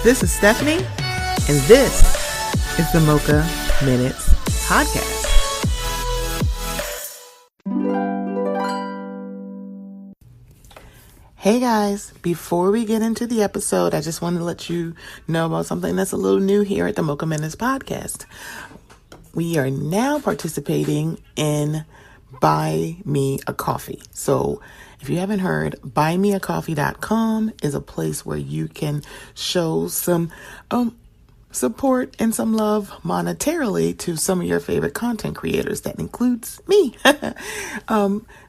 This is Stephanie, and this is the Mocha Minutes podcast. Hey guys, before we get into the episode, I just wanted to let you know about something that's a little new here at the Mocha Minutes podcast. We are now participating in Buy Me a Coffee. So if you haven't heard, buymeacoffee.com is a place where you can show some support and some love monetarily to some of your favorite content creators. That includes me.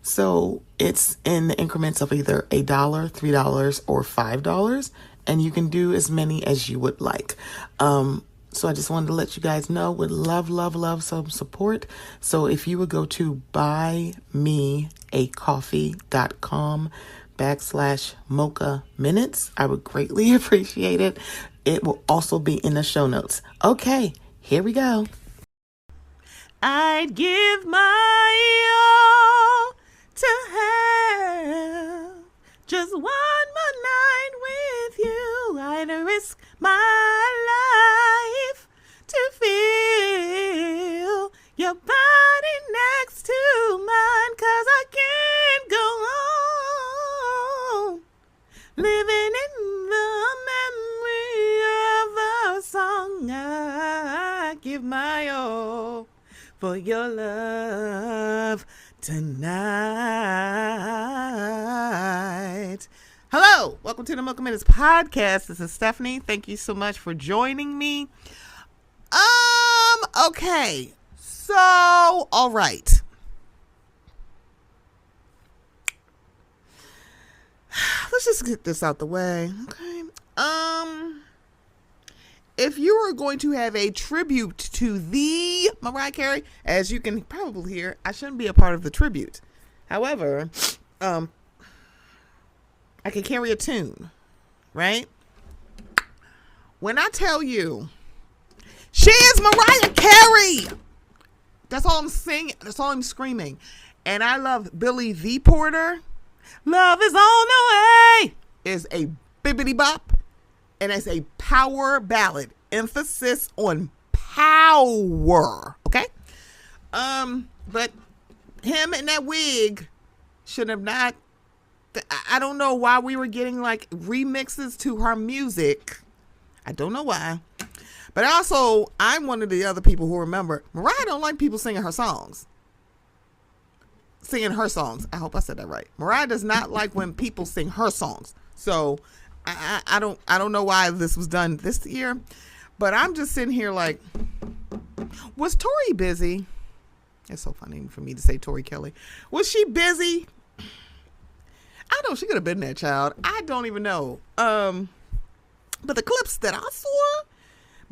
So it's in the increments of either $1, $3, or $5, and you can do as many as you would like. So I just wanted to let you guys know, would love some support. So if you would go to buymeacoffee.com/Mocha Minutes, I would greatly appreciate it. It will also be in the show notes. Okay, here we go. I'd give my all to have just one more night with you. I'd risk my life to feel your body next to mine, 'cause I can't go on living in the memory of a song. I give my all for your love tonight. Hello, welcome to the Mocha Minutes podcast. This is Stephanie. Thank you so much for joining me. Okay. So, all right. Let's just get this out the way. Okay. If you are going to have a tribute to the Mariah Carey, as you can probably hear, I shouldn't be a part of the tribute. However, I can carry a tune, right? When I tell you, she is Mariah Carey. That's all I'm singing. That's all I'm screaming. And I love Billy V. Porter. Love is on the way is a bibbity bop, and it's a power ballad. Emphasis on power. Okay. But him in that wig should have not. I don't know why we were getting like remixes to her music. I don't know why. But also, I'm one of the other people who remember Mariah don't like people singing her songs. I hope I said that right. Mariah does not like when people sing her songs. So I don't know why this was done this year. But I'm just sitting here like, was Tori busy? It's so funny for me to say Tori Kelly. Was she busy? I don't know. She could have been that child. I don't even know. But the clips that I saw,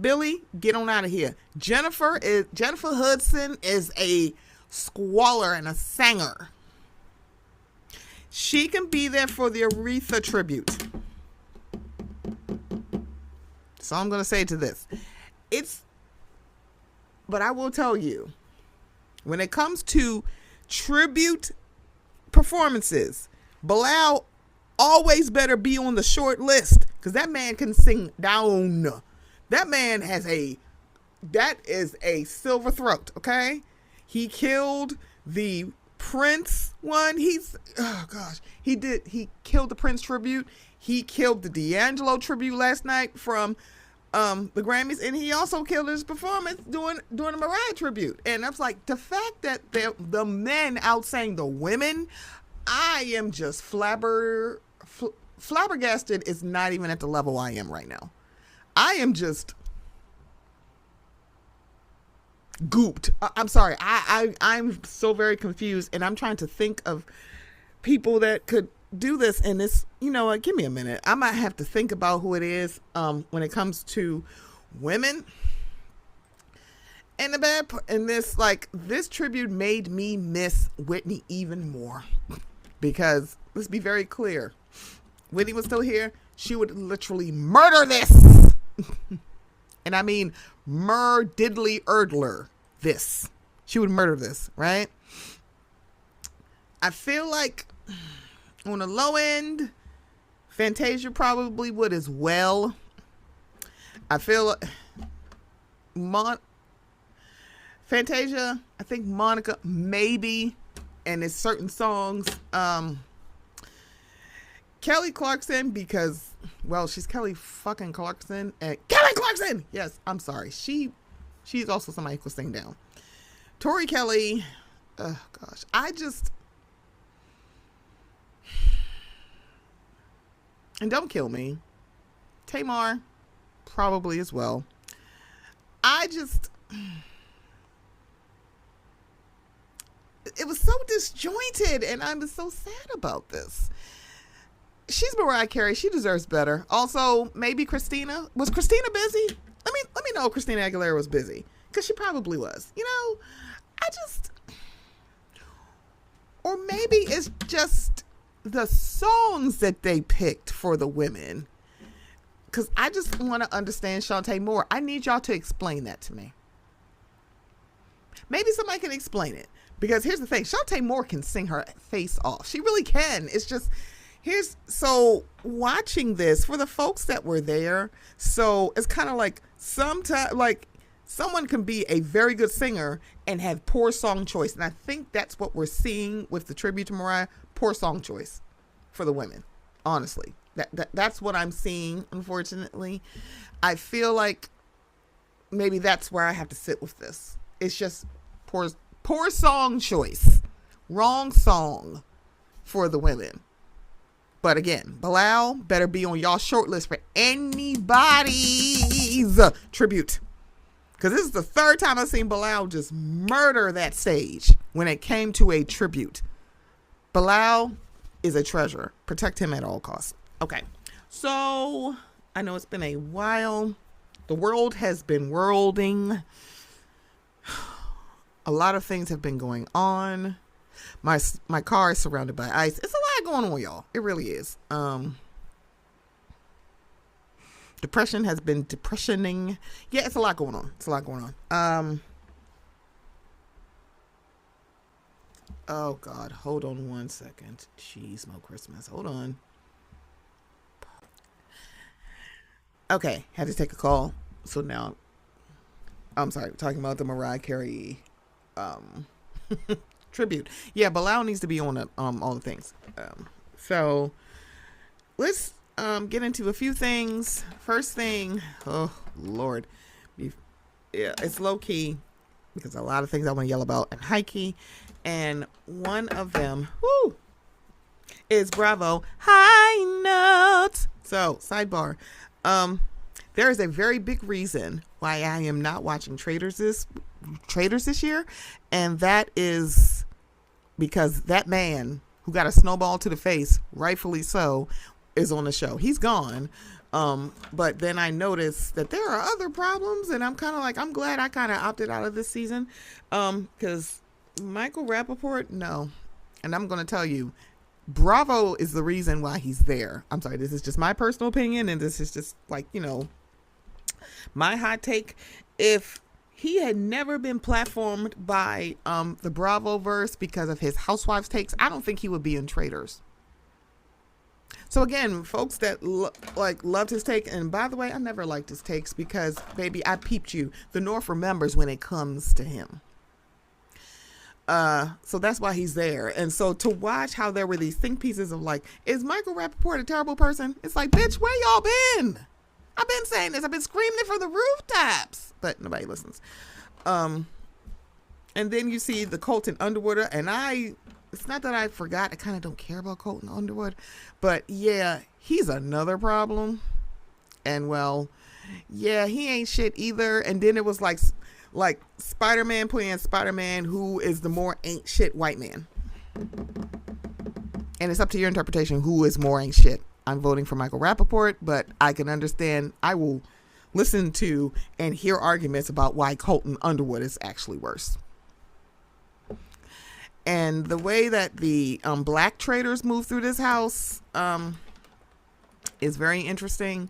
Billy, get on out of here. Jennifer Hudson is a squaller and a singer. She can be there for the Aretha tribute. So I'm going to say to this. But I will tell you, when it comes to tribute performances, Bilal always better be on the short list, because that man can sing down. That man that is a silver throat, okay? He killed the Prince one. He killed the Prince tribute. He killed the D'Angelo tribute last night from the Grammys, and he also killed his performance doing the Mariah tribute. And I was like, the fact that the men outsang the women, I am just flabbergasted. Is not even at the level I am right now. I am just gooped. I'm sorry. I'm so very confused, and I'm trying to think of people that could do this. And this, give me a minute. I might have to think about who it is when it comes to women. And this tribute made me miss Whitney even more, because let's be very clear. Whitney was still here, she would literally murder this. And I mean, diddly erdler this. She would murder this, right? I feel like on the low end, Fantasia probably would as well. I feel Fantasia, I think Monica, maybe, and it's certain songs. Kelly Clarkson, because, well, she's Kelly fucking Clarkson. And Kelly Clarkson! Yes, I'm sorry. She's also somebody who can sing down. Tori Kelly, oh gosh. And don't kill me. Tamar, probably as well. It was so disjointed, and I'm so sad about this. She's Mariah Carey. She deserves better. Also, maybe Christina. Was Christina busy? Let me know if Christina Aguilera was busy, because she probably was. Or maybe it's just the songs that they picked for the women. Because I just want to understand Shantae Moore. I need y'all to explain that to me. Maybe somebody can explain it. Because here's the thing. Shantae Moore can sing her face off. She really can. It's just, so watching this, for the folks that were there, so it's kind of like sometimes, like, someone can be a very good singer and have poor song choice. And I think that's what we're seeing with the tribute to Mariah. Poor song choice for the women. Honestly. That's what I'm seeing, unfortunately. I feel like maybe that's where I have to sit with this. It's just poor song choice. Wrong song for the women. But again, Bilal better be on y'all short list for anybody's tribute. Because this is the third time I've seen Bilal just murder that stage when it came to a tribute. Bilal is a treasure. Protect him at all costs. Okay, so I know it's been a while. The world has been whirling. A lot of things have been going on. My car is surrounded by ice. It's a lot going on, y'all. It really is. Depression has been depressioning. Yeah, it's a lot going on. Oh God, hold on one second. Jeez, no Christmas. Hold on. Okay, had to take a call. So now, I'm sorry, talking about the Mariah Carey tribute. Yeah, Bilal needs to be on all the things. So let's get into a few things. First thing, oh Lord, yeah, it's low key because a lot of things I want to yell about and high key, and one of them, is Bravo High Notes. So sidebar, there is a very big reason why I am not watching Traitors this year, and that is because that man who got a snowball to the face, rightfully so, is on the show. He's gone. But then I noticed that there are other problems, and I'm kind of like, I'm glad I kind of opted out of this season. Because Michael Rappaport, no. And I'm going to tell you, Bravo is the reason why he's there. I'm sorry, this is just my personal opinion, and this is just like, my hot take. If he had never been platformed by the Bravoverse because of his Housewives takes, I don't think he would be in Traitors. So again, folks that loved his take, and by the way, I never liked his takes because, baby, I peeped you. The North remembers when it comes to him. So that's why he's there. And so to watch how there were these think pieces of like, is Michael Rappaport a terrible person? It's like, bitch, where y'all been? I've been saying this. I've been screaming it from the rooftops, but nobody listens. And then you see the Colton Underwood, and it's not that I forgot. I kind of don't care about Colton Underwood, but yeah, he's another problem. And well, yeah, he ain't shit either. And then it was like Spider-Man playing Spider-Man, who is the more ain't shit white man. And it's up to your interpretation who is more ain't shit. I'm voting for Michael Rappaport, but I can understand. I will listen to and hear arguments about why Colton Underwood is actually worse. And the way that the black traders move through this house is very interesting.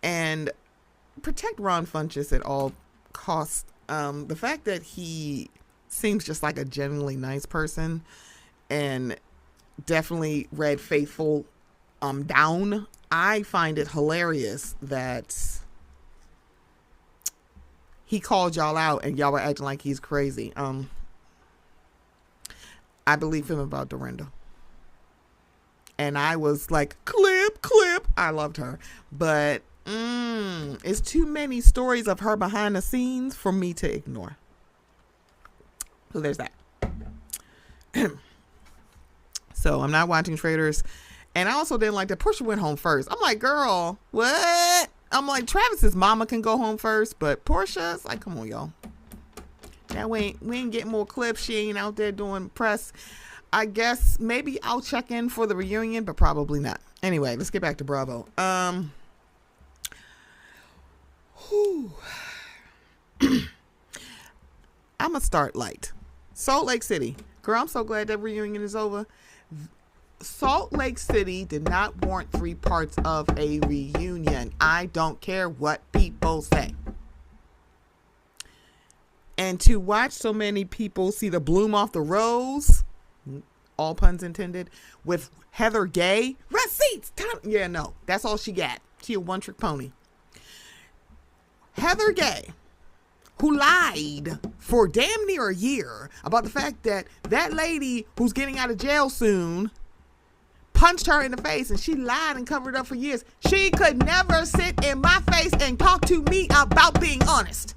And protect Ron Funches at all costs. The fact that he seems just like a genuinely nice person and definitely read Faithful down. I find it hilarious that he called y'all out and y'all were acting like he's crazy. I believe him about Dorinda. And I was like, clip. I loved her. But it's too many stories of her behind the scenes for me to ignore. So there's that. So I'm not watching Traders. And I also didn't like that Portia went home first. I'm like, girl, what? I'm like, Travis's mama can go home first, but Portia's like, come on, y'all. That we ain't getting more clips. She ain't out there doing press. I guess maybe I'll check in for the reunion, but probably not. Anyway, let's get back to Bravo. I'm gonna start light. Salt Lake City. Girl, I'm so glad that reunion is over. Salt Lake City did not warrant 3 parts of a reunion. I don't care what people say. And to watch so many people see the bloom off the rose, all puns intended, with Heather Gay, receipts. Yeah, no, that's all she got. She a one-trick pony. Heather Gay, who lied for damn near a year about the fact that that lady who's getting out of jail soon punched her in the face, and she lied and covered up for years. She could never sit in my face and talk to me about being honest.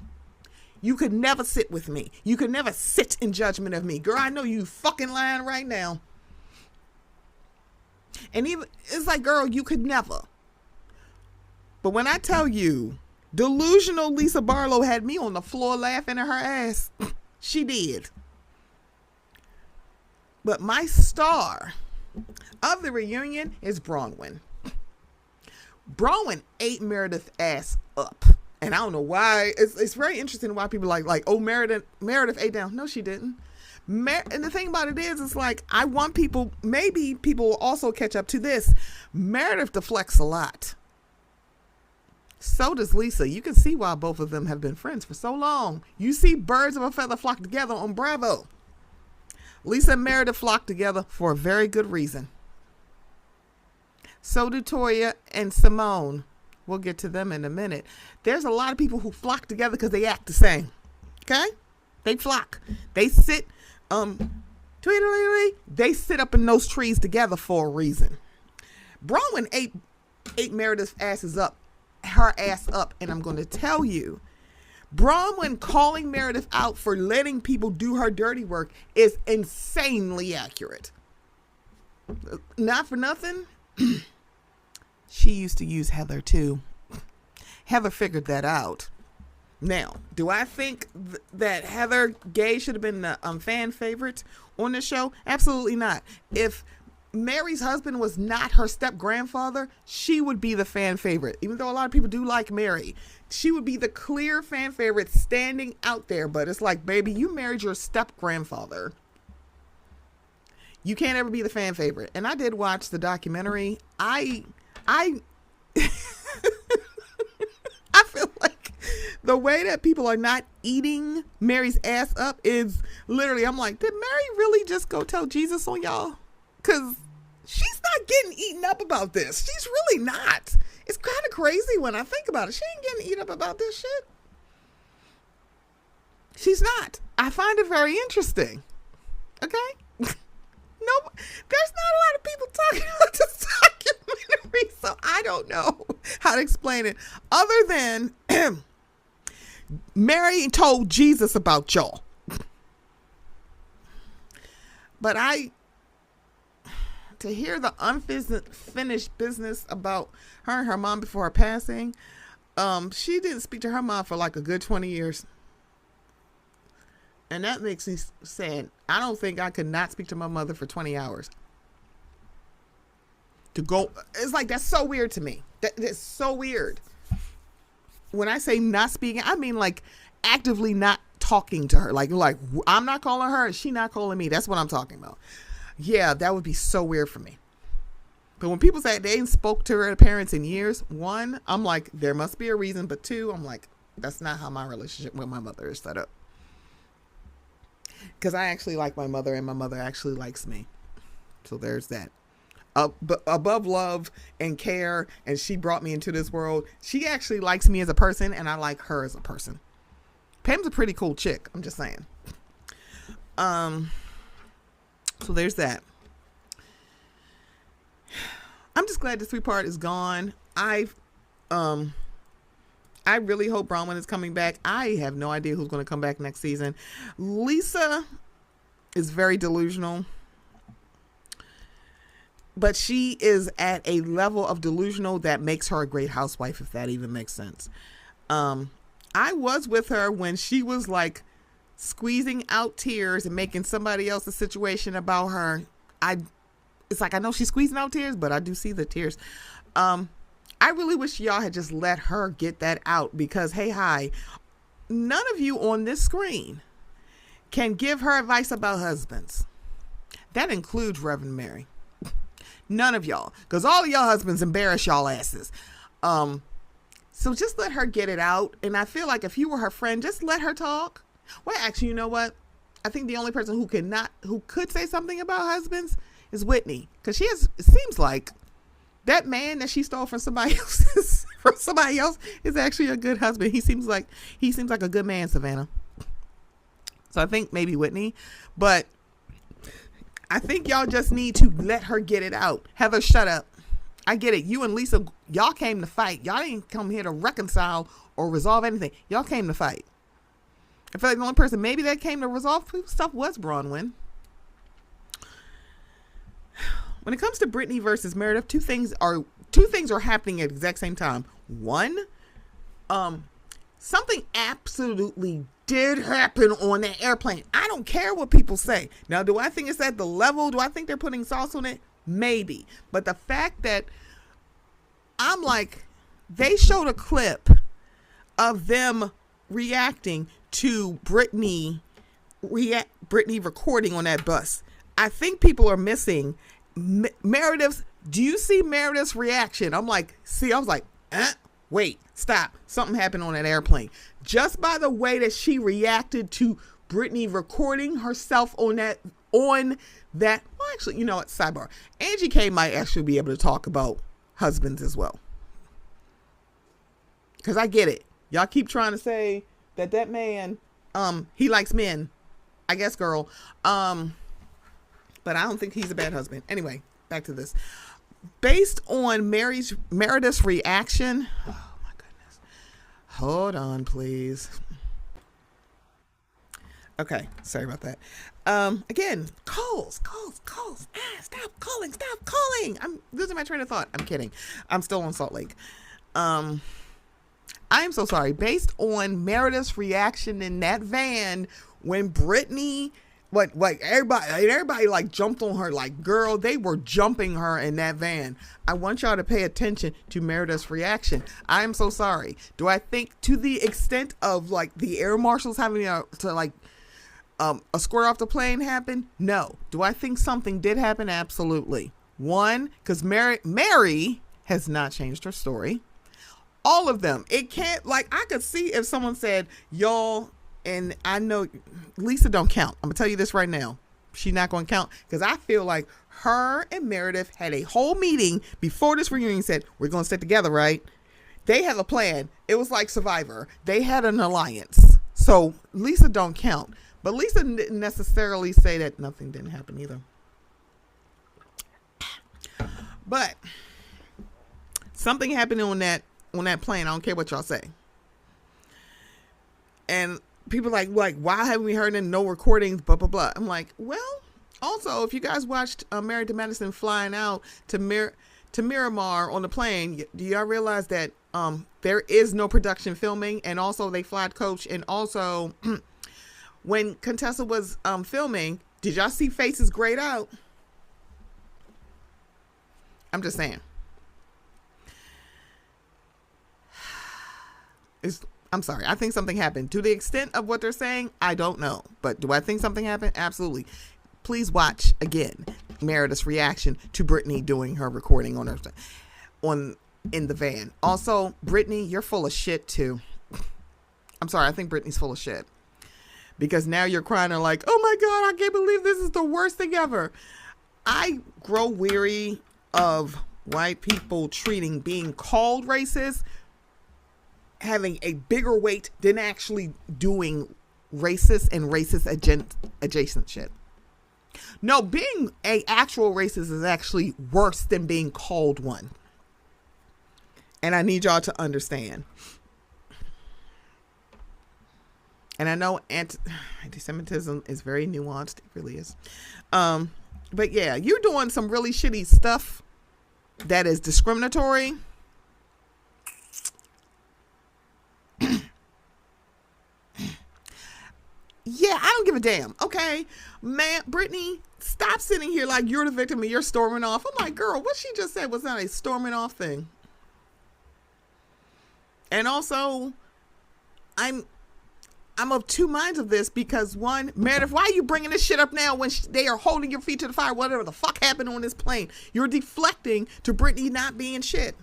You could never sit with me. You could never sit in judgment of me. Girl, I know you fucking lying right now. And even, it's like, girl, you could never. But when I tell you, delusional Lisa Barlow had me on the floor laughing at her ass, she did. But my star of the reunion is Bronwyn. Bronwyn ate Meredith's ass up. And I don't know why. It's very interesting why people like, oh, Meredith ate down. No, she didn't. And the thing about it is, it's like, I want people, maybe people will also catch up to this. Meredith deflects a lot. So does Lisa. You can see why both of them have been friends for so long. You see birds of a feather flock together on Bravo. Lisa and Meredith flock together for a very good reason. So do Toya and Simone. We'll get to them in a minute. There's a lot of people who flock together because they act the same. Okay? They flock. They sit, they sit up in those trees together for a reason. Bronwyn ate Meredith's her ass up. And I'm going to tell you, Bronwyn calling Meredith out for letting people do her dirty work is insanely accurate. Not for nothing. She used to use Heather too. Heather figured that out. Now, do I think that Heather Gay should have been the fan favorite on the show? Absolutely not. If Mary's husband was not her step-grandfather, she would be the fan favorite. Even though a lot of people do like Mary, she would be the clear fan favorite standing out there. But it's like, baby, you married your step-grandfather. You can't ever be the fan favorite. And I did watch the documentary. I feel like the way that people are not eating Mary's ass up is literally, I'm like, did Mary really just go tell Jesus on y'all? Because she's not getting eaten up about this. She's really not. It's kind of crazy when I think about it. She ain't getting eaten up about this shit. She's not. I find it very interesting. Okay? No, there's not a lot of people talking about this documentary, so I don't know how to explain it. Other than Mary told Jesus about y'all. But to hear the unfinished business about her and her mom before her passing, she didn't speak to her mom for like a good 20 years. And that makes me sad. I don't think I could not speak to my mother for 20 hours. It's like, that's so weird to me. That's so weird. When I say not speaking, I mean like actively not talking to her. Like I'm not calling her and she not calling me. That's what I'm talking about. Yeah, that would be so weird for me. But when people say they ain't spoke to her parents in years, 1, I'm like, there must be a reason. But 2, I'm like, that's not how my relationship with my mother is set up. Because I actually like my mother and my mother actually likes me. So there's that. Above love and care, and she brought me into this world, she actually likes me as a person and I like her as a person. Pam's a pretty cool chick. I'm just saying. So there's that. I'm just glad this 3-part is gone. I really hope Bronwyn is coming back. I have no idea who's going to come back next season. Lisa is very delusional, but she is at a level of delusional that makes her a great housewife, if that even makes sense. I was with her when she was like squeezing out tears and making somebody else's situation about her. It's like, I know she's squeezing out tears, but I do see the tears. I really wish y'all had just let her get that out, because hey, none of you on this screen can give her advice about husbands. That includes Reverend Mary. None of y'all, because all of y'all husbands embarrass y'all asses. So just let her get it out. And I feel like if you were her friend, just let her talk. Well, actually, you know what? I think the only person who could say something about husbands is Whitney, because it seems like that man that she stole from somebody else is actually a good husband. He seems like a good man, Savannah. So I think maybe Whitney, but I think y'all just need to let her get it out. Heather, shut up. I get it. You and Lisa, y'all came to fight. Y'all didn't come here to reconcile or resolve anything. Y'all came to fight. I feel like the only person maybe that came to resolve stuff was Bronwyn. When it comes to Brittany versus Meredith, two things are happening at the exact same time. One, something absolutely did happen on that airplane. I don't care what people say. Now, do I think it's at the level? Do I think they're putting sauce on it? Maybe. But the fact that I'm like, they showed a clip of them reacting to Brittany recording on that bus. I think people are missing Meredith's. Do you see Meredith's reaction? I was like, wait, stop. Something happened on that airplane. Just by the way that she reacted to Brittany recording herself on that. Well, actually, you know what? Sidebar. Angie K might actually be able to talk about husbands as well. Because I get it. Y'all keep trying to say that man, he likes men. I guess, girl. But I don't think he's a bad husband. Anyway, back to this. Based on Meredith's reaction. Oh, my goodness. Hold on, please. Okay, sorry about that. Again, calls. Stop calling. I'm losing my train of thought. I'm kidding. I'm still on Salt Lake. I am so sorry. Based on Meredith's reaction in that van when Brittany, everybody like jumped on her, like, girl, they were jumping her in that van. I want y'all to pay attention to Meredith's reaction. I am so sorry. Do I think to the extent of like the air marshals having to escort off the plane happen? No. Do I think something did happen? Absolutely. One, because Mary has not changed her story. All of them. It can't, like, I could see if someone said, y'all, and I know Lisa don't count. I'm gonna tell you this right now. She's not going to count, because I feel like her and Meredith had a whole meeting before this reunion, said, we're going to stick together, right? They have a plan. It was like Survivor. They had an alliance. So Lisa don't count. But Lisa didn't necessarily say that nothing didn't happen either. But something happened on that plane. I don't care what y'all say. And people like, why haven't we heard no recordings, blah, blah, blah. I'm like, well, also, if you guys watched Married to Medicine flying out to Miramar on the plane, do y'all realize that there is no production filming? And also they flight coach. And also when Contessa was filming, did y'all see faces grayed out? I'm just saying. I'm sorry. I think something happened. To the extent of what they're saying, I don't know. But do I think something happened? Absolutely. Please watch again Meredith's reaction to Brittany doing her recording in the van. Also, Brittany, you're full of shit too. I'm sorry. I think Brittany's full of shit. Because now you're crying and like, oh my God, I can't believe this is the worst thing ever. I grow weary of white people being called racist having a bigger weight than actually doing racist and racist adjacent shit. No, being a actual racist is actually worse than being called one. And I need y'all to understand. And I know anti-Semitism is very nuanced. It really is. But yeah, you're doing some really shitty stuff that is discriminatory. Yeah, I don't give a damn. Okay, man, Brittany, stop sitting here like you're the victim and you're storming off. I'm like, girl, what she just said was not a storming off thing. And also, I'm of two minds of this because one, Meredith, why are you bringing this shit up now when they are holding your feet to the fire? Whatever the fuck happened on this plane, you're deflecting to Brittany not being shit.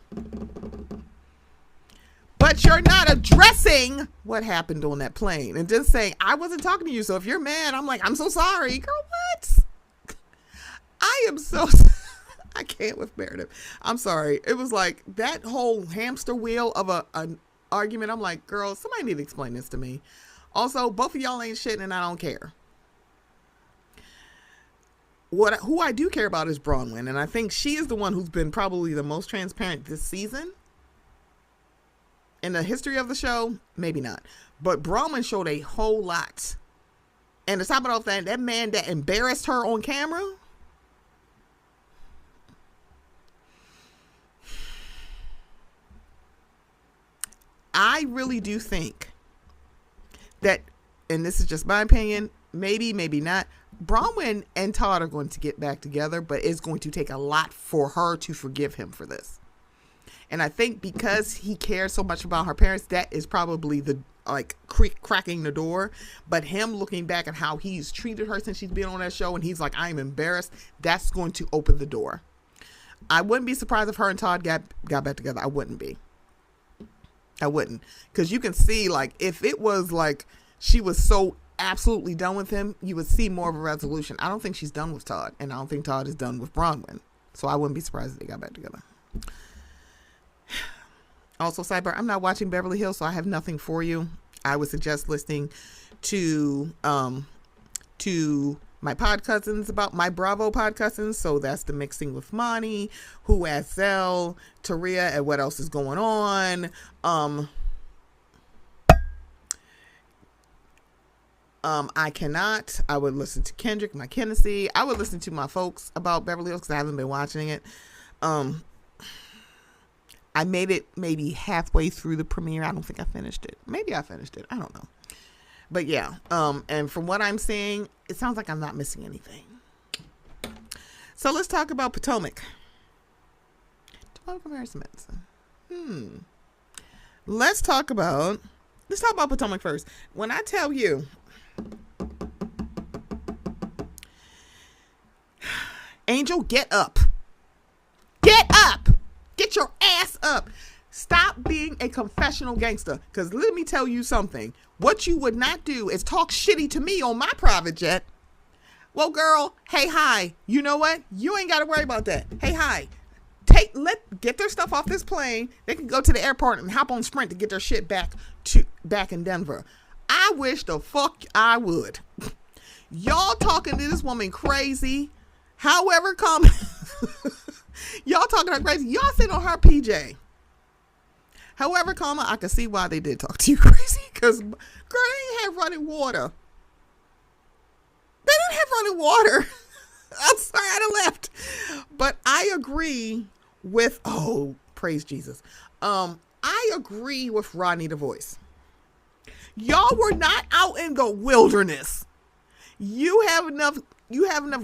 But you're not addressing what happened on that plane and just saying, I wasn't talking to you. So if you're mad, I'm like, I'm so sorry. Girl, what? I am so, I can't with Meredith. I'm sorry. It was like that whole hamster wheel of an argument. I'm like, girl, somebody need to explain this to me. Also, both of y'all ain't shit and I don't care. Who I do care about is Bronwyn. And I think she is the one who's been probably the most transparent this season. In the history of the show, maybe not. But Bronwyn showed a whole lot. And to top it off, that man that embarrassed her on camera. I really do think that, and this is just my opinion, maybe not, Bronwyn and Todd are going to get back together, but it's going to take a lot for her to forgive him for this. And I think because he cares so much about her parents, that is probably the cracking the door. But him looking back at how he's treated her since she's been on that show, and he's like, I'm embarrassed, that's going to open the door. I wouldn't be surprised if her and Todd got back together. I wouldn't be. I wouldn't. Because you can see, like, if it was like she was so absolutely done with him, you would see more of a resolution. I don't think she's done with Todd, and I don't think Todd is done with Bronwyn. So I wouldn't be surprised if they got back together. Also, Cyber, I'm not watching Beverly Hills, so I have nothing for you. I would suggest listening to my pod cousins about my Bravo pod cousins. So that's the Mixing with Monty, Who Asked Zell, Taria, and What Else Is Going On. I cannot. I would listen to Kendrick, my Kennedy. I would listen to my folks about Beverly Hills because I haven't been watching it. I made it maybe halfway through the premiere. I don't think I finished it. Maybe I finished it. I don't know. But yeah. And from what I'm seeing, it sounds like I'm not missing anything. So let's talk about Potomac. Let's talk about Potomac first. When I tell you, Angel, get up. Get up. Get your ass up. Stop being a confessional gangster. Because let me tell you something. What you would not do is talk shitty to me on my private jet. Well, girl, hey, hi. You know what? You ain't got to worry about that. Hey, hi. Get their stuff off this plane. They can go to the airport and hop on Sprint to get their shit back in Denver. I wish the fuck I would. Y'all talking to this woman crazy. However come... Y'all talking her crazy. Y'all sitting on her PJ. However, I can see why they did talk to you crazy. Because, girl, they didn't have running water. They didn't have running water. I'm sorry, I done left. But I agree with, praise Jesus. I agree with Rodney the Voice. Y'all were not out in the wilderness. You have enough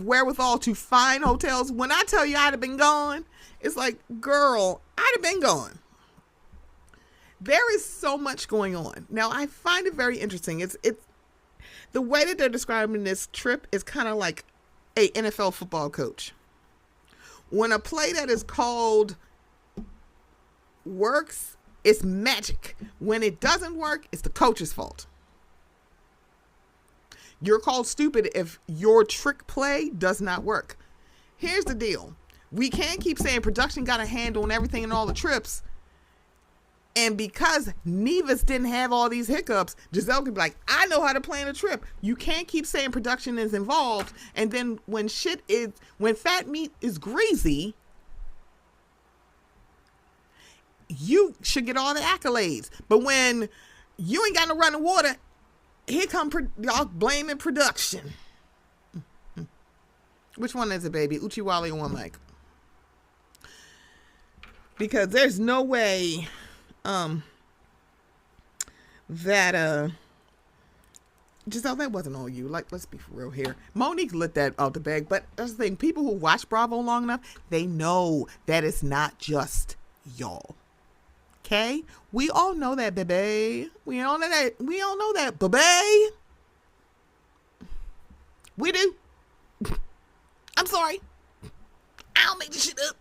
wherewithal to find hotels. When I tell you I'd have been gone, it's like, girl, I'd have been gone. There is so much going on. Now, I find it very interesting. It's the way that they're describing this trip is kind of like a NFL football coach. When a play that is called works, it's magic. When it doesn't work, it's the coach's fault. You're called stupid if your trick play does not work. Here's the deal. We can't keep saying production got a hand on everything and all the trips And because Nevis didn't have all these hiccups, Giselle could be like, I know how to plan a trip. You can't keep saying production is involved. And then when fat meat is greasy, you should get all the accolades. But when you ain't got no running water, here come y'all blaming production. Which one is it, baby? Uchiwali or One Mic? Because there's no way that Giselle, that wasn't all you. Like, let's be for real here. Monique lit that out the bag, but that's the thing. People who watch Bravo long enough, they know that it's not just y'all. Okay? We all know that, baby. We all know that, baby. We do. I'm sorry. I'll make this shit up.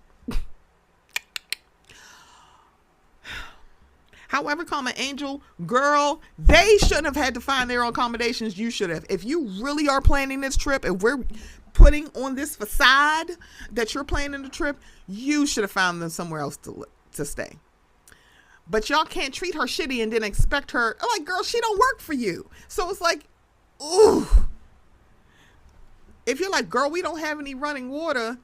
However, Angel, girl, they shouldn't have had to find their own accommodations. You should have. If you really are planning this trip, if we're putting on this facade that you're planning the trip, you should have found them somewhere else to stay. But y'all can't treat her shitty and then expect her, like, girl, she don't work for you. So it's like, ooh. If you're like, girl, we don't have any running water,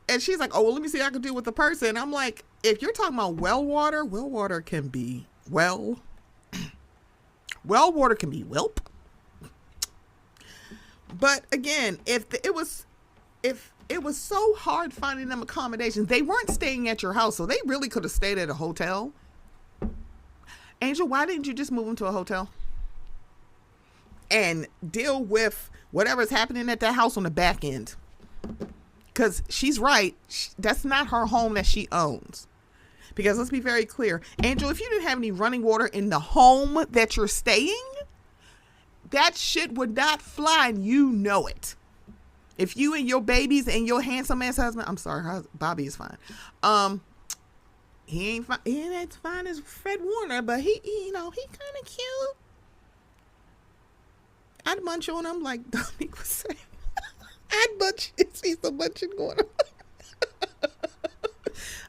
and she's like, oh, well, let me see what I can do with the person. I'm like, if you're talking about well water can be well water can be whelp. But again, if it was so hard finding them accommodations, they weren't staying at your house, so they really could have stayed at a hotel. Angel, why didn't you just move them to a hotel and deal with whatever's happening at that house on the back end? Because she's right. That's not her home that she owns. Because let's be very clear. Angel, if you didn't have any running water in the home that you're staying, that shit would not fly, and you know it. If you and your babies and your handsome ass husband, I'm sorry, Bobby is fine. He ain't as fine as Fred Warner, but he kind of cute. I'd munch on him like Dominique was saying. I'd munch. See some munching going on.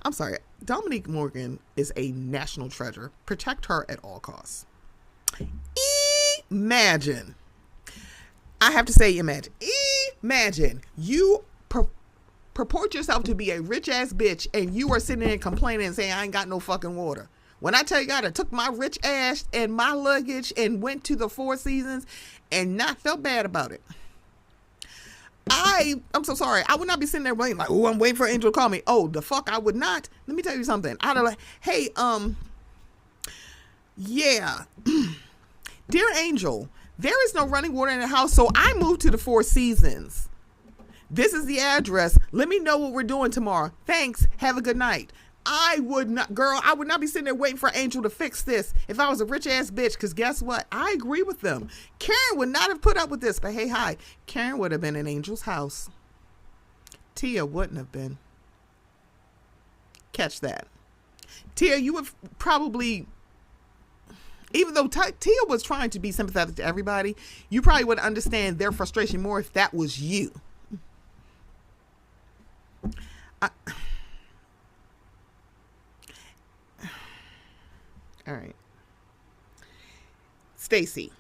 I'm sorry. Dominique Morgan is a national treasure. Protect her at all costs. Imagine. I have to say imagine. Imagine you purport yourself to be a rich ass bitch and you are sitting there complaining and saying, I ain't got no fucking water. When I tell you, I took my rich ass and my luggage and went to the Four Seasons and not felt bad about it. I'm so sorry. I would not be sitting there waiting like, oh, I'm waiting for Angel to call me. Oh, the fuck, I would not. Let me tell you something. I'd have like, hey, yeah. Dear Angel, there is no running water in the house, so I moved to the Four Seasons. This is the address. Let me know what we're doing tomorrow. Thanks. Have a good night. I would not be sitting there waiting for Angel to fix this if I was a rich ass bitch, because guess what? I agree with them. Karen would not have put up with this, but hey, hi. Karen would have been in Angel's house. Tia wouldn't have been. Catch that. Tia, you would probably, even though Tia was trying to be sympathetic to everybody, you probably would understand their frustration more if that was you. All right. Stacy.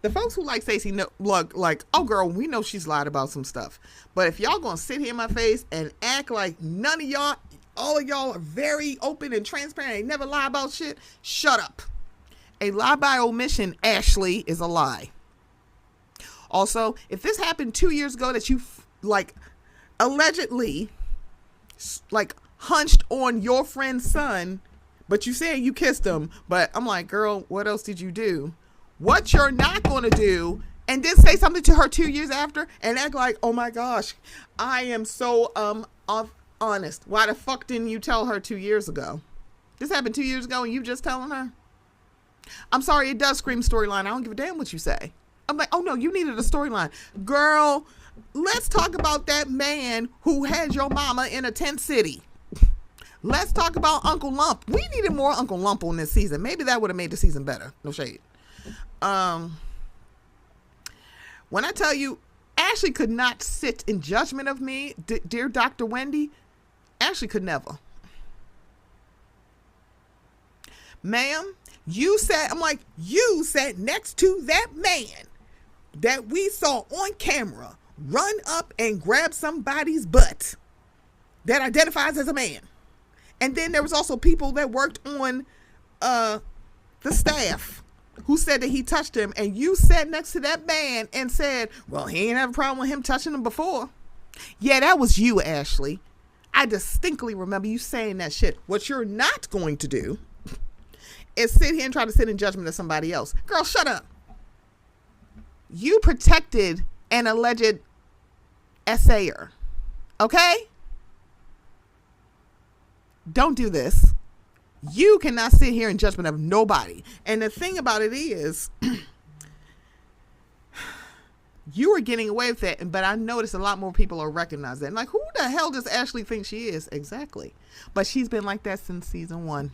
The folks who like Stacy know, look like, oh girl, we know she's lied about some stuff. But if y'all gonna sit here in my face and act like none of y'all, all of y'all are very open and transparent, and never lie about shit, shut up. A lie by omission, Ashley, is a lie. Also, if this happened 2 years ago that you like allegedly like hunched on your friend's son, but you saying you kissed him, but I'm like, girl, what else did you do? What you're not going to do, and then say something to her 2 years after and act like, oh my gosh, I am so honest. Why the fuck didn't you tell her 2 years ago? This happened 2 years ago and you just telling her? I'm sorry, it does scream storyline. I don't give a damn what you say. I'm like, oh no, you needed a storyline. Girl, let's talk about that man who had your mama in a tent city. Let's talk about Uncle Lump. We needed more Uncle Lump on this season. Maybe that would have made the season better. No shade. When I tell you, Ashley could not sit in judgment of me, dear Dr. Wendy, Ashley could never. Ma'am, you sat next to that man that we saw on camera run up and grab somebody's butt that identifies as a man. And then there was also people that worked on the staff who said that he touched him, and you sat next to that man and said, well, he ain't have a problem with him touching him before. Yeah, that was you, Ashley. I distinctly remember you saying that shit. What you're not going to do is sit here and try to sit in judgment of somebody else. Girl, shut up. You protected an alleged essayer. Okay? Don't do this. You cannot sit here in judgment of nobody. And the thing about it is, you are getting away with it, but I notice a lot more people are recognizing that. Like, who the hell does Ashley think she is? Exactly. But she's been like that since season 1.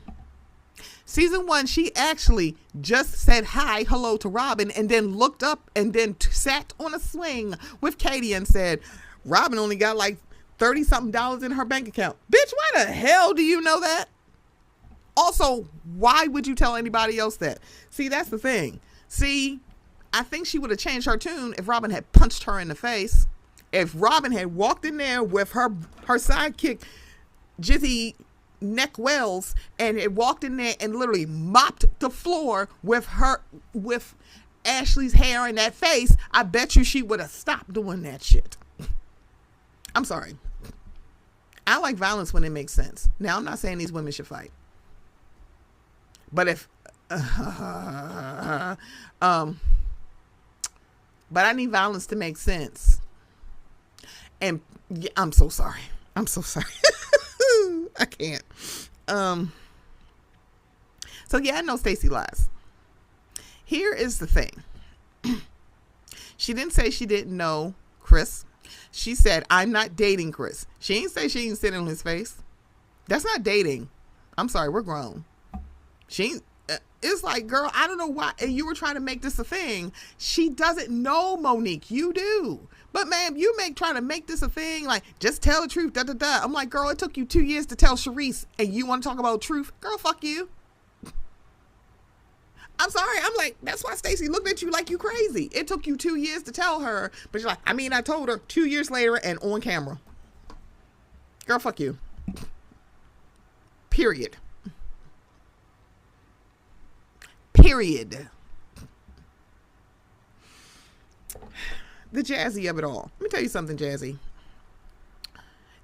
Season 1, she actually just said hello to Robin, and then looked up and then sat on a swing with Katie and said, Robin only got like $30-something in her bank account. Bitch, why the hell do you know that? Also, why would you tell anybody else that? See, that's the thing. See, I think she would have changed her tune if Robin had punched her in the face. If Robin had walked in there with her sidekick, Jizzy Neck Wells, and had walked in there and literally mopped the floor with Ashley's hair in that face, I bet you she would have stopped doing that shit. I'm sorry. I like violence when it makes sense. Now, I'm not saying these women should fight. But but I need violence to make sense. And yeah, I'm so sorry. I can't. So yeah, I know Stacey lies. Here is the thing. She didn't say she didn't know Chris. She said, I'm not dating Chris. She ain't say she ain't sitting on his face. That's not dating. I'm sorry, we're grown. It's like, girl, I don't know why. And you were trying to make this a thing. She doesn't know, Monique. You do. But, ma'am, you trying to make this a thing. Like, just tell the truth. Da, da, da. I'm like, girl, it took you 2 years to tell Sharice. And you want to talk about truth? Girl, fuck you. I'm sorry. I'm like, that's why Stacey looked at you like you crazy. It took you 2 years to tell her. But you're like, I told her 2 years later and on camera. Girl, fuck you. Period. The Jazzy of it all. Let me tell you something, Jazzy.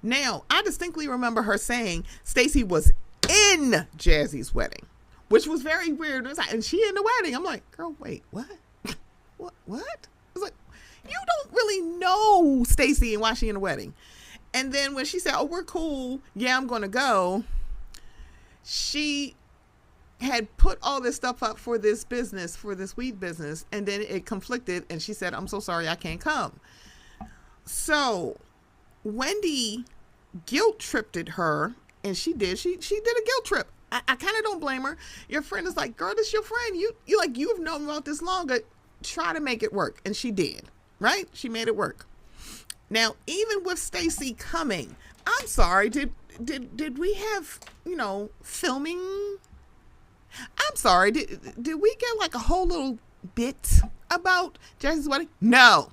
Now, I distinctly remember her saying Stacey was in Jazzy's wedding, which was very weird. It was like, and she in the wedding. I'm like, girl, wait, what? What? I was like, you don't really know Stacey and why she in the wedding. And then when she said, oh, we're cool. Yeah, I'm going to go. She had put all this stuff up for this business, for this weed business, and then it conflicted, and she said, I'm so sorry, I can't come. So Wendy guilt tripped her, and she did a guilt trip. I kind of don't blame her. Your friend is like, girl, this is your friend. You've known about this longer. Try to make it work. And she did, right? She made it work. Now, even with Stacey coming, I'm sorry, did we have, filming? I'm sorry, did we get like a whole little bit about Jazzy's wedding? No.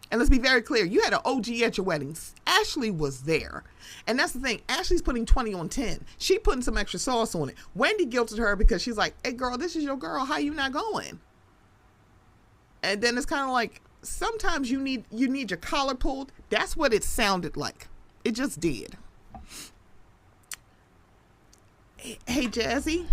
And let's be very clear, you had an OG at your weddings. Ashley was there. And that's the thing, Ashley's putting 20 on 10. She putting some extra sauce on it. Wendy guilted her because she's like, hey girl, this is your girl, how you not going? And then it's kind of like, sometimes you need your collar pulled. That's what it sounded like. It just did. Hey Jazzy,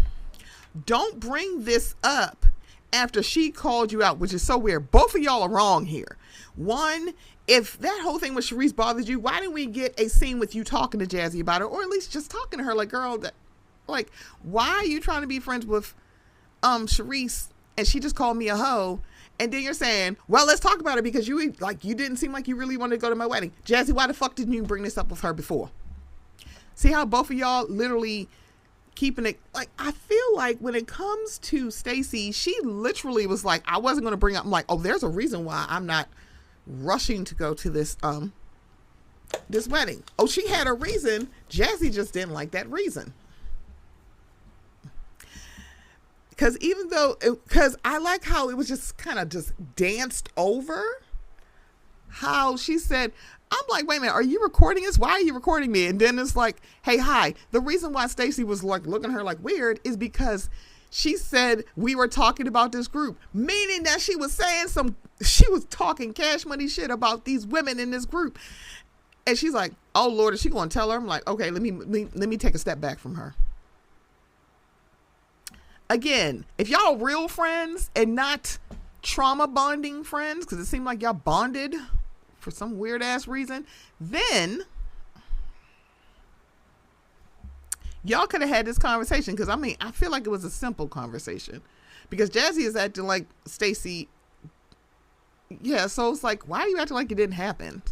don't bring this up after she called you out, which is so weird. Both of y'all are wrong here. One, if that whole thing with Sharice bothered you, why didn't we get a scene with you talking to Jazzy about it, or at least just talking to her like, girl, why are you trying to be friends with Sharice and she just called me a hoe? And then you're saying, well, let's talk about it because you didn't seem like you really wanted to go to my wedding. Jazzy, why the fuck didn't you bring this up with her before? See how both of y'all literally keeping it, like, I feel like when it comes to Stacey, she literally was like, I wasn't going to bring up, I'm like, oh, there's a reason why I'm not rushing to go to this wedding. Oh, she had a reason. Jazzy just didn't like that reason. Because even though, because I like how it was just kind of just danced over. How she said, I'm like, wait a minute, are you recording this? Why are you recording me? And then it's like, hey, hi. The reason why Stacey was like looking at her like weird is because she said we were talking about this group, meaning that she was saying she was talking Cash Money shit about these women in this group. And she's like, oh Lord, is she going to tell her? I'm like, okay, let me take a step back from her. Again, if y'all real friends and not trauma bonding friends, because it seemed like y'all bonded for some weird ass reason, then y'all could have had this conversation. Because I mean, I feel like it was a simple conversation, because Jazzy is acting like Stacey. Yeah, so it's like, why are you acting like it didn't happen?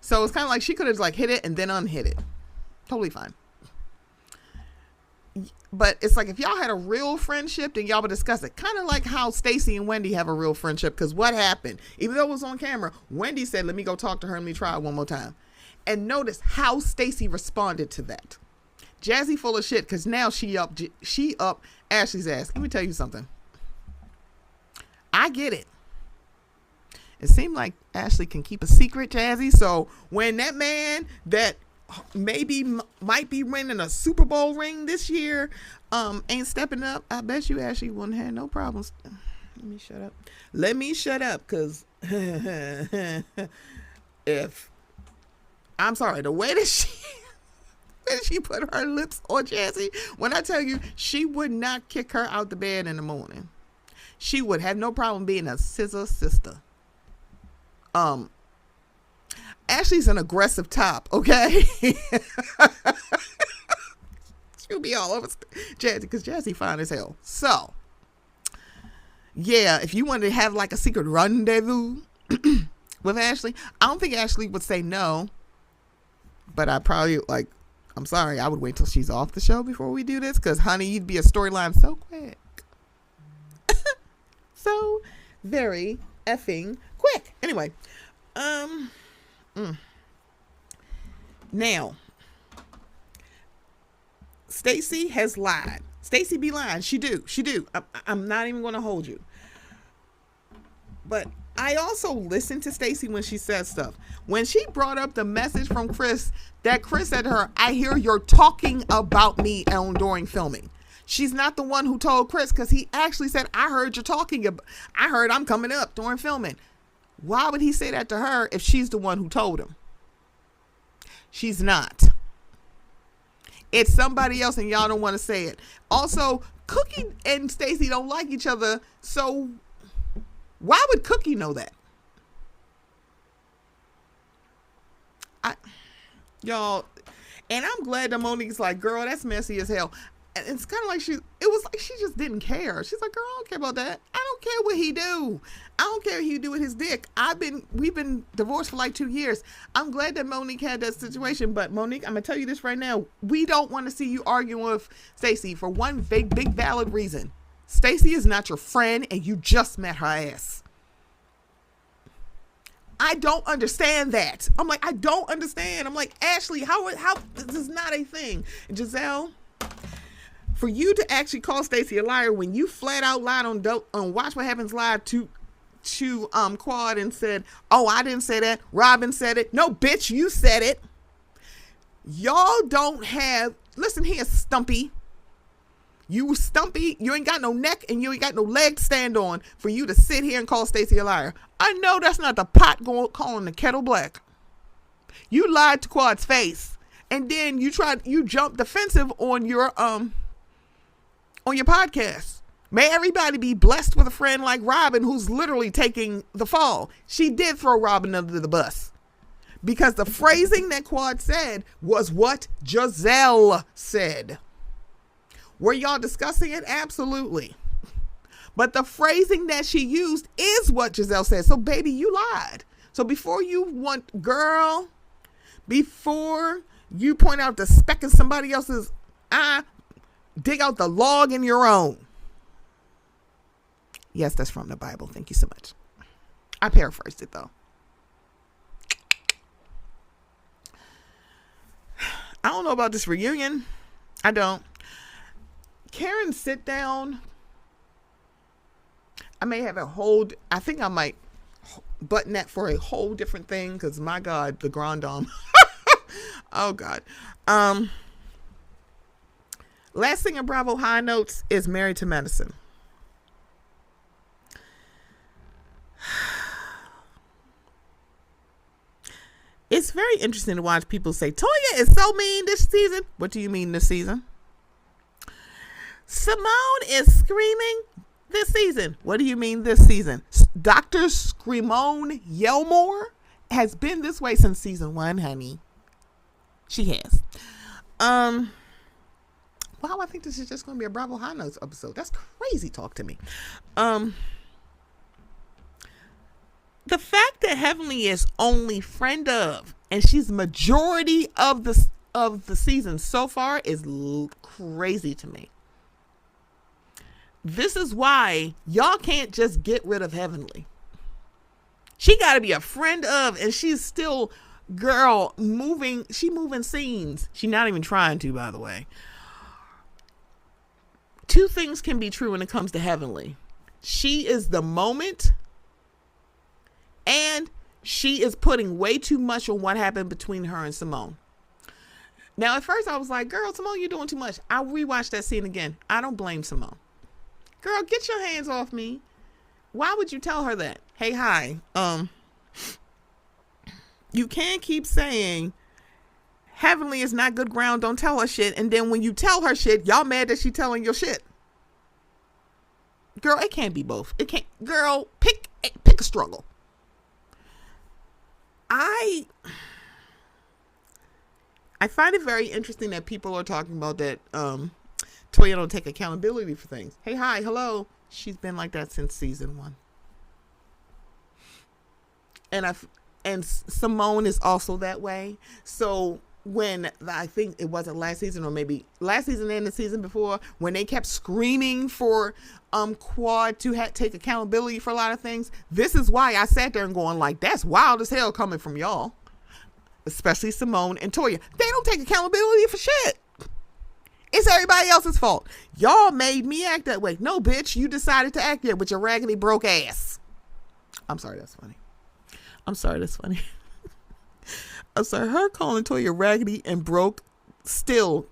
So it's kind of like she could have like hit it and then unhit it. Totally fine. But it's like, if y'all had a real friendship, then y'all would discuss it. Kind of like how Stacey and Wendy have a real friendship. Because what happened? Even though it was on camera, Wendy said, let me go talk to her and let me try it one more time. And notice how Stacey responded to that. Jazzy full of shit, because now she up Ashley's ass. Let me tell you something. I get it. It seemed like Ashley can keep a secret, Jazzy. So when that man that might be winning a Super Bowl ring this year ain't stepping up, I bet you Ashley wouldn't have no problems. Let me shut up, because if I'm sorry, the way that she put her lips on Jazzy, when I tell you, she would not kick her out the bed in the morning. She would have no problem being a scissor sister. Ashley's an aggressive top, okay? She'll be all over Jazzy, because Jazzy fine as hell. So, yeah, if you wanted to have like a secret rendezvous with Ashley, I don't think Ashley would say no. But I probably, like, I'm sorry, I would wait till she's off the show before we do this, because, honey, you'd be a storyline so quick. So very effing quick. Anyway, now, Stacey has lied. Stacey be lying. She do. I'm not even going to hold you. But I also listen to Stacey when she says stuff. When she brought up the message from Chris, that Chris said to her, I hear you're talking about me during filming. She's not the one who told Chris, because he actually said, I heard I'm coming up during filming. Why would he say that to her if she's the one who told him? She's not. It's somebody else, and y'all don't want to say it. Also, Cookie and Stacey don't like each other, so why would Cookie know that? Y'all, and I'm glad that Monique's like, girl, that's messy as hell. And it's kind of like she just didn't care. She's like, girl, I don't care about that. I don't care what he do. I don't care what he do with his dick. We've been divorced for like 2 years. I'm glad that Monique had that situation. But Monique, I'm going to tell you this right now. We don't want to see you arguing with Stacey for one big valid reason. Stacey is not your friend, and you just met her ass. I don't understand that. I'm like, I don't understand. I'm like, Ashley, how this is not a thing. And Giselle, for you to actually call Stacey a liar when you flat out lied on Watch What Happens Live to Quad and said, oh, I didn't say that. Robin said it. No, bitch, you said it. Y'all don't have, listen here, Stumpy. You Stumpy, you ain't got no neck and you ain't got no leg to stand on for you to sit here and call Stacey a liar. I know that's not the pot calling the kettle black. You lied to Quad's face, and then you jumped defensive on your podcast. May everybody be blessed with a friend like Robin, who's literally taking the fall. She did throw Robin under the bus, because the phrasing that Quad said was what Giselle said. Were y'all discussing it? Absolutely. But the phrasing that she used is what Giselle said. So, baby, you lied. So before you point out the speck in somebody else's eye, dig out the log in your own. Yes, that's from the Bible. Thank you so much. I paraphrased it, though. I don't know about this reunion. I don't. Karen's sit down I may have I think I might button that for a whole different thing, because my God, the Grand Dame. Oh God. Last thing in Bravo High Notes is Married to Medicine. It's very interesting to watch people say, Toya is so mean this season. What do you mean this season? Simone is screaming this season. What do you mean this season? Dr. Screamone Yelmore has been this way since season 1, honey. She has. Wow, I think this is just going to be a Bravo High Notes episode. That's crazy talk to me. The fact that Heavenly is only friend of, and she's majority of the season so far, is crazy to me. This is why y'all can't just get rid of Heavenly. She got to be a friend of, and she's still, girl, moving scenes. She's not even trying to, by the way. Two things can be true when it comes to Heavenly. She is the moment, and she is putting way too much on what happened between her and Simone. Now, at first I was like, girl, Simone, you're doing too much. I rewatched that scene again. I don't blame Simone. Girl, get your hands off me. Why would you tell her that? Hey, hi. You can't keep saying Heavenly is not good ground, don't tell her shit. And then when you tell her shit, y'all mad that she telling your shit. Girl, it can't be both. It can't. Girl, pick a struggle. I find it very interesting that people are talking about that Toya don't take accountability for things. Hey, hi, hello. She's been like that since season 1. And Simone is also that way. So when, I think it wasn't last season, or maybe last season and the season before, when they kept screaming for Quad to take accountability for a lot of things, this is why I sat there and going like, that's wild as hell coming from y'all, especially Simone and Toya. They don't take accountability for shit. It's everybody else's fault. Y'all made me act that way. No, bitch, you decided to act there with your raggedy broke ass. I'm sorry, that's funny. I'm sorry, her calling Toya raggedy and broke still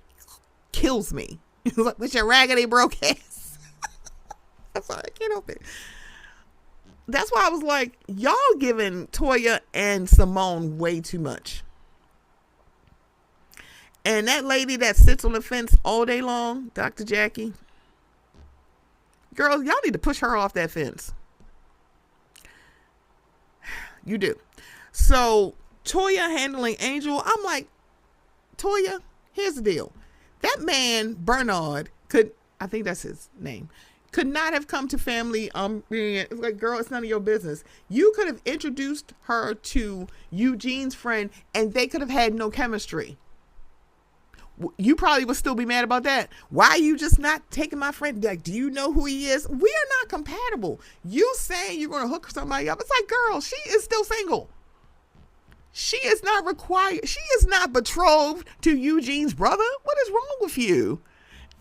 kills me. Like, with your raggedy broke ass. I'm sorry, I can't help it. That's why I was like, y'all giving Toya and Simone way too much. And that lady that sits on the fence all day long, Dr. Jackie, girl, y'all need to push her off that fence. You do. So Toya handling Angel, I'm like, Toya, here's the deal. That man, Bernard, I think that's his name, could not have come to family. Like, girl, it's none of your business. You could have introduced her to Eugene's friend, and they could have had no chemistry. You probably would still be mad about that. Why are you just not taking my friend? Like, do you know who he is? We are not compatible. You saying you're going to hook somebody up. It's like, girl, she is still single. She is not required. She is not betrothed to Eugene's brother. What is wrong with you?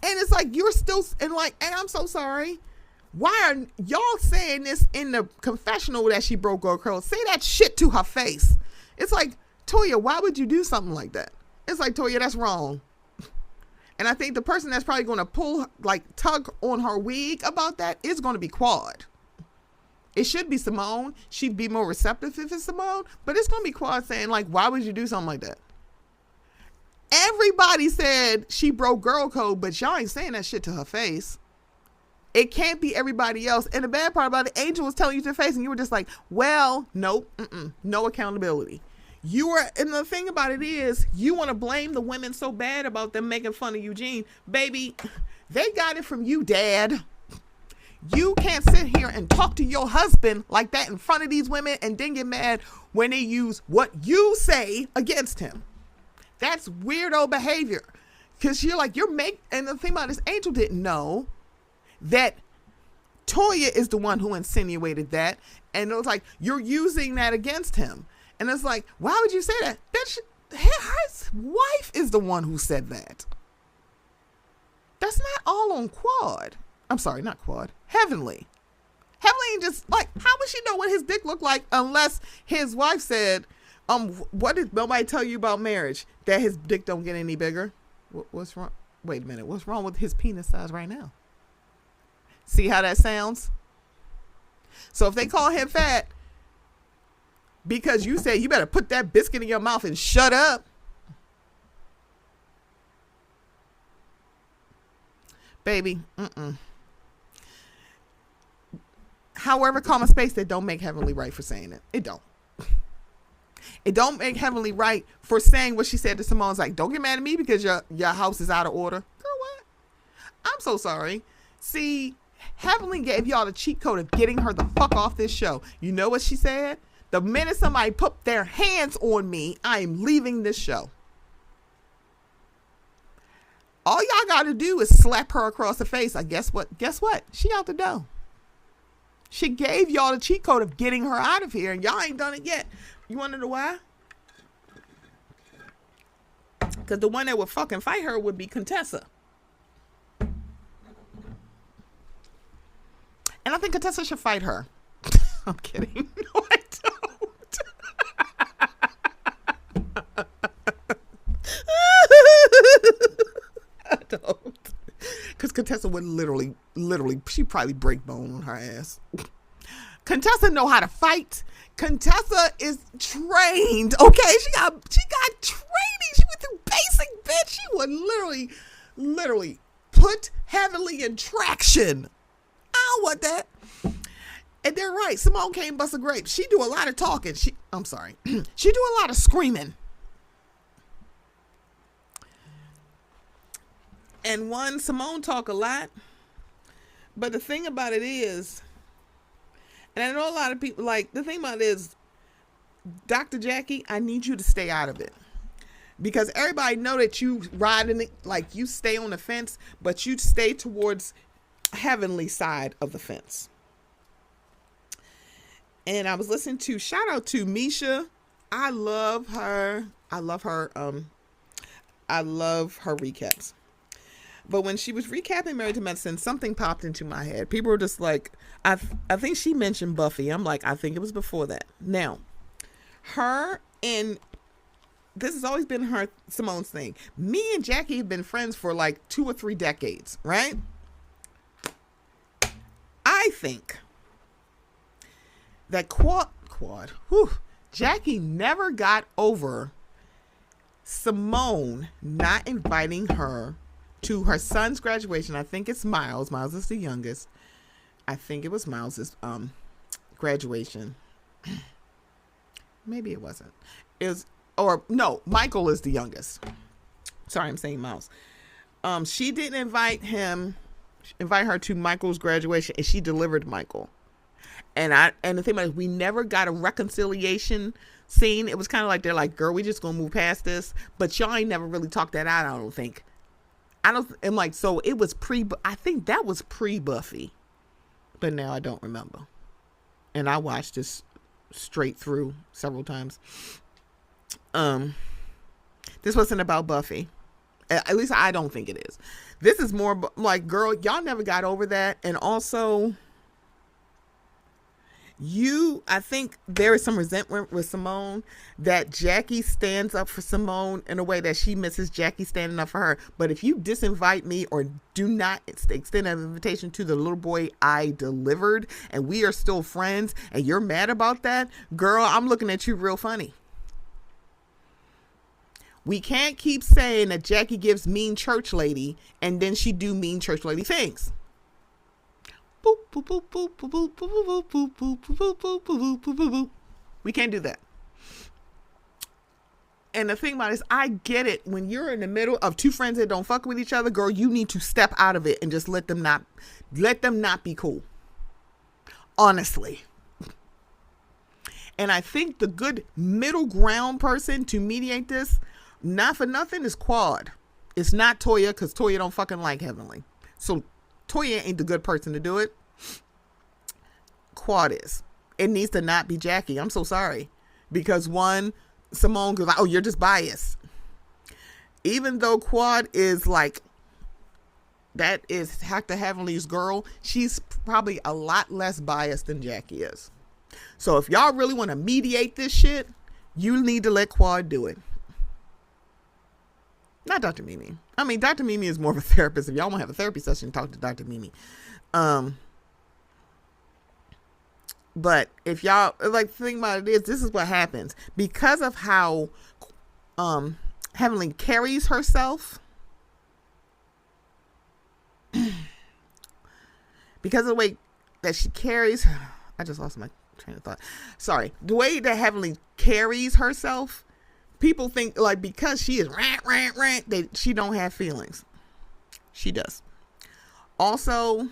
And it's like, you're still, and I'm so sorry. Why are y'all saying this in the confessional that she broke her curl? Say that shit to her face. It's like, Toya, why would you do something like that? It's like, Toya, that's wrong. And I think the person that's probably going to tug on her wig about that is going to be Quad. It should be Simone. She'd be more receptive if it's Simone. But it's going to be Quad saying, like, why would you do something like that? Everybody said she broke girl code, but y'all ain't saying that shit to her face. It can't be everybody else. And the bad part about it, Angel was telling you to her face, and you were just like, well, nope, no accountability. And the thing about it is, you want to blame the women so bad about them making fun of Eugene. Baby, they got it from you, Dad. You can't sit here and talk to your husband like that in front of these women and then get mad when they use what you say against him. That's weirdo behavior. Because and the thing about this, Angel didn't know that Toya is the one who insinuated that. And it was like, you're using that against him. And it's like, why would you say that? His wife is the one who said that. That's not all on Quad. I'm sorry, not Quad. Heavenly. Heavenly ain't just like, how would she know what his dick looked like unless his wife said, what did nobody tell you about marriage? That his dick don't get any bigger? What's wrong? Wait a minute. What's wrong with his penis size right now? See how that sounds? So if they call him fat because you say you better put that biscuit in your mouth and shut up, baby, however, common space, that don't make Heavenly right for saying it. It don't. It don't make Heavenly right for saying what she said to Simone's like, don't get mad at me because your house is out of order. Girl, what? I'm so sorry. See, Heavenly gave y'all the cheat code of getting her the fuck off this show. You know what she said? The minute somebody put their hands on me, I am leaving this show. All y'all got to do is slap her across the face. Guess what? She out the door. She gave y'all the cheat code of getting her out of here, and y'all ain't done it yet. You want to know why? Because the one that would fucking fight her would be Contessa. And I think Contessa should fight her. I'm kidding. No, I don't. I don't. Because Contessa would literally, she'd probably break bone on her ass. Contessa know how to fight. Contessa is trained. Okay, she got training. She went through basic, bitch. She would literally put Heavenly in traction. I don't want that. And they're right. Simone can't bust a grape. She do a lot of talking. I'm sorry. She do a lot of screaming. And Simone talk a lot. But the thing about it is, and I know a lot of people, like, the thing about it is, Dr. Jackie, I need you to stay out of it. Because everybody know that you ride in it, like, you stay on the fence, but you stay towards Heavenly side of the fence. And I was listening to, shout out to Misha. I love her recaps. But when she was recapping Married to Medicine, something popped into my head. People were just like, I think she mentioned Buffy. I'm like, I think it was before that. Now, this has always been Simone's thing. Me and Jackie have been friends for like 2 or 3 decades, right? I think that Jackie never got over Simone not inviting her to her son's graduation. I think it's Miles. Miles is the youngest. I think it was Miles's graduation. Maybe it wasn't. Michael is the youngest. Sorry, I'm saying Miles. She didn't invite her to Michael's graduation, and she delivered Michael. And the thing about it, we never got a reconciliation scene. It was kind of like, they're like, girl, we just gonna move past this. But y'all ain't never really talked that out, I don't think. I'm like, so it was I think that was pre-Buffy. But now I don't remember. And I watched this straight through several times. This wasn't about Buffy. At least I don't think it is. This is more like, girl, y'all never got over that. And also, I think there is some resentment with Simone that Jackie stands up for Simone in a way that she misses Jackie standing up for her. But if you disinvite me or do not extend an invitation to the little boy I delivered, and we are still friends, and you're mad about that, girl, I'm looking at you real funny. We can't keep saying that Jackie gives mean church lady and then she do mean church lady things. We can't do that. And the thing about it is, I get it. When you're in the middle of 2 friends that don't fuck with each other, girl, you need to step out of it and just let them not be cool. Honestly. And I think the good middle ground person to mediate this, not for nothing, is Quad. It's not Toya, because Toya don't fucking like Heavenly. So Toya ain't the good person to do it. Quad is. It needs to not be Jackie. I'm so sorry. Because Simone goes, oh, you're just biased. Even though Quad is like that is Dr. Heavenly's girl, she's probably a lot less biased than Jackie is. So if y'all really want to mediate this shit, you need to let Quad do it. Not Dr. Mimi. I mean, Dr. Mimi is more of a therapist. If y'all want to have a therapy session, talk to Dr. Mimi. But if y'all, like, the thing about it is, this is what happens. Because of how Heavenly carries herself, because of the way that she carries, I just lost my train of thought. Sorry. The way that Heavenly carries herself, people think, like, because she is rant, she don't have feelings. She does. Also,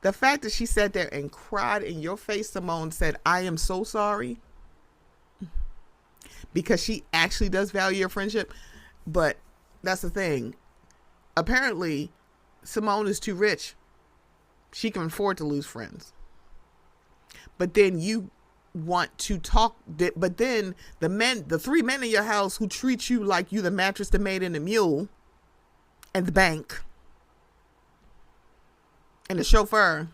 the fact that she sat there and cried in your face, Simone, said, I am so sorry. Because she actually does value your friendship. But that's the thing. Apparently, Simone is too rich. She can afford to lose friends. But then you want to talk. But then the three men in your house who treat you like you the mattress, the maid, and the mule, and the bank, and the chauffeur,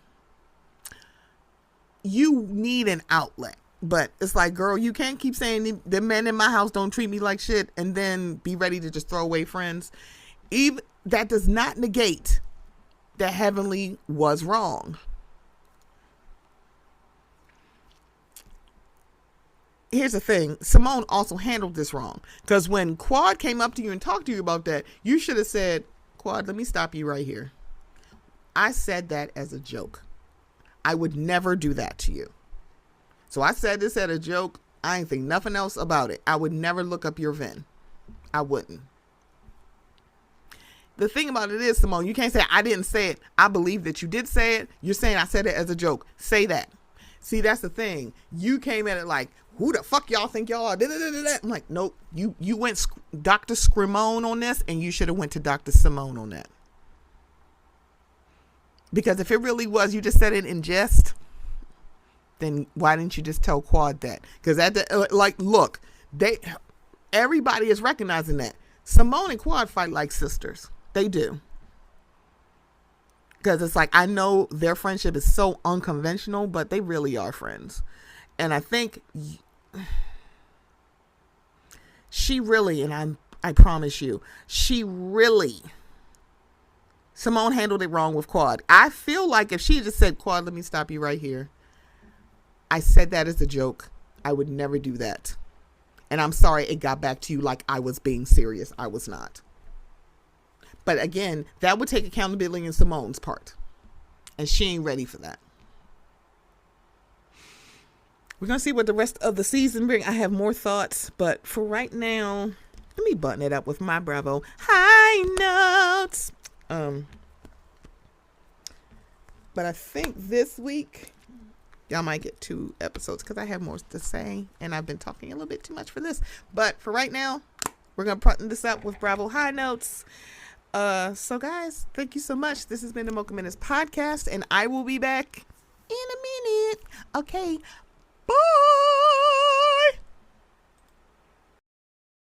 you need an outlet. But it's like, girl, you can't keep saying the men in my house don't treat me like shit and then be ready to just throw away friends. Even that does not negate that Heavenly was wrong. Here's the thing. Simone also handled this wrong. Because when Quad came up to you and talked to you about that, you should have said, Quad, let me stop you right here. I said that as a joke. I would never do that to you. So I said this as a joke. I ain't think nothing else about it. I would never look up your VIN. I wouldn't. The thing about it is, Simone, you can't say I didn't say it. I believe that you did say it. You're saying I said it as a joke. Say that. See, that's the thing. You came at it like, who the fuck y'all think y'all are? I'm like, nope. You went Dr. Scrimone on this, and you should have went to Dr. Simone on that. Because if it really was, you just said it in jest, then why didn't you just tell Quad that? Because look, everybody is recognizing that Simone and Quad fight like sisters. They do. Because it's like, I know their friendship is so unconventional, but they really are friends. And I think she really, and I promise you, Simone handled it wrong with Quad. I feel like if she just said, Quad, let me stop you right here. I said that as a joke. I would never do that. And I'm sorry it got back to you like I was being serious. I was not. But again, that would take accountability on Simone's part. And she ain't ready for that. We're going to see what the rest of the season brings. I have more thoughts. But for right now, let me button it up with my Bravo high notes. But I think this week y'all might get 2 episodes because I have more to say and I've been talking a little bit too much for this. But for right now, we're going to button this up with Bravo high notes. So guys, thank you so much. This has been the Mocha Minutes podcast, and I will be back in a minute. Okay, bye.